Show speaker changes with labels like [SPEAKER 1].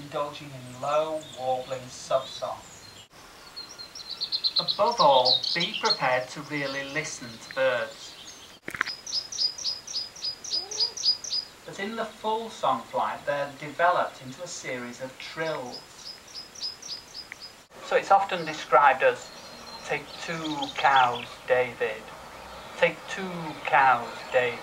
[SPEAKER 1] indulging in low, warbling sub-song. Above all, be prepared to really listen to birds. But in the full song flight, they're developed into a series of trills. So it's often described as, take 2 cows, David. Take 2 cows, David.